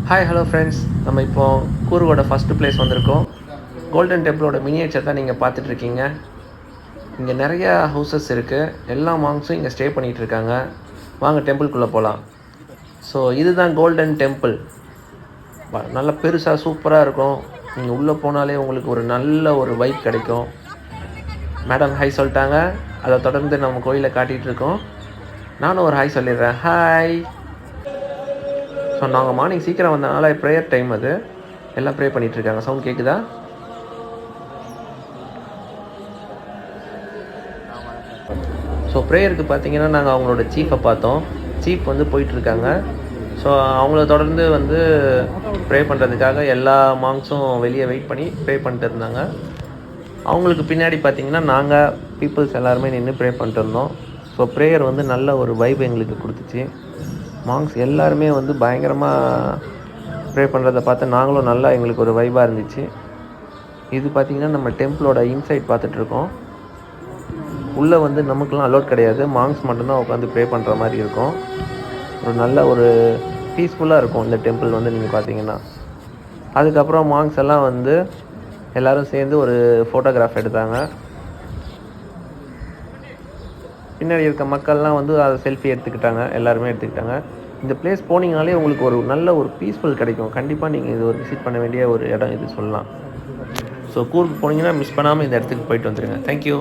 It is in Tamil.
ஹாய் ஹலோ ஃப்ரெண்ட்ஸ், நம்ம இப்போ கூர்கோட ஃபஸ்ட்டு பிளேஸ் வந்திருக்கோம். கோல்டன் டெம்பிளோட மினியேச்சர் தான் நீங்கள் பார்த்துட்ருக்கீங்க. இங்கே நிறையா ஹவுசஸ் இருக்குது. எல்லா மாங்ஸும் இங்கே ஸ்டே பண்ணிகிட்டு இருக்காங்க. வாங்க டெம்பிள்குள்ளே போகலாம். ஸோ இதுதான் கோல்டன் டெம்பிள். நல்ல பெருசாக சூப்பராக இருக்கும். நீங்கள் உள்ளே போனாலே உங்களுக்கு ஒரு நல்ல ஒரு வைப் கிடைக்கும். மேடம் ஹாய் சொல்லிட்டாங்க. அதை தொடர்ந்து நம்ம கோயிலை காட்டிகிட்டு இருக்கோம். நானும் ஒரு ஹாய் சொல்லிடுறேன். ஹாய். ஸோ நாங்கள் மார்னிங் சீக்கிரம் வந்தனால ப்ரேயர் டைம் அது. எல்லாம் ப்ரே பண்ணிகிட்ருக்காங்க. சவுண்ட் கேட்குதா? ஸோ ப்ரேயருக்கு பார்த்தீங்கன்னா நாங்கள் அவங்களோட சீஃபை பார்த்தோம். சீஃப் வந்து போயிட்டுருக்காங்க. ஸோ அவங்கள தொடர்ந்து வந்து ப்ரே பண்ணுறதுக்காக எல்லா மாங்ஸும் வெளியே வெயிட் பண்ணி ப்ரே பண்ணிட்டு இருந்தாங்க. அவங்களுக்கு பின்னாடி பார்த்திங்கன்னா நாங்கள் பீப்புள்ஸ் எல்லாருமே நின்று ப்ரே பண்ணிட்டு இருந்தோம். ஸோ ப்ரேயர் வந்து நல்ல ஒரு வைப் எங்களுக்கு கொடுத்துச்சு. மாங்ஸ் எல்லாருமே வந்து பயங்கரமாக ப்ரே பண்ணுறதை பார்த்து நாங்களும் நல்லா எங்களுக்கு ஒரு வைபாக இருந்துச்சு. இது பார்த்திங்கன்னா நம்ம டெம்பிளோட இன்சைட் பார்த்துட்ருக்கோம். உள்ளே வந்து நமக்குலாம் அலோட் கிடையாது. மாங்ஸ் மட்டும்தான் உட்காந்து ப்ரே பண்ணுற மாதிரி இருக்கும். ஒரு நல்ல ஒரு பீஸ்ஃபுல்லாக இருக்கும் இந்த டெம்பிள் வந்து நீங்கள் பார்த்தீங்கன்னா. அதுக்கப்புறம் மாங்ஸ் எல்லாம் வந்து எல்லோரும் சேர்ந்து ஒரு ஃபோட்டோகிராஃப் எடுத்தாங்க. பின்னாடி இருக்க மக்கள்லாம் வந்து அதை செல்ஃபி எடுத்துக்கிட்டாங்க. எல்லாருமே எடுத்துக்கிட்டாங்க. இந்த பிளேஸ் போனீங்கனாலே உங்களுக்கு ஒரு நல்ல ஒரு பீஸ்ஃபுல் கிடைக்கும். கண்டிப்பாக நீங்கள் இது ஒரு விசிட் பண்ண வேண்டிய ஒரு இடம் இது சொல்லலாம். ஸோ கூர்க் போனீங்கன்னா மிஸ் பண்ணாமல் இந்த இடத்துக்கு போயிட்டு வந்துடுங்க. தேங்க்யூ.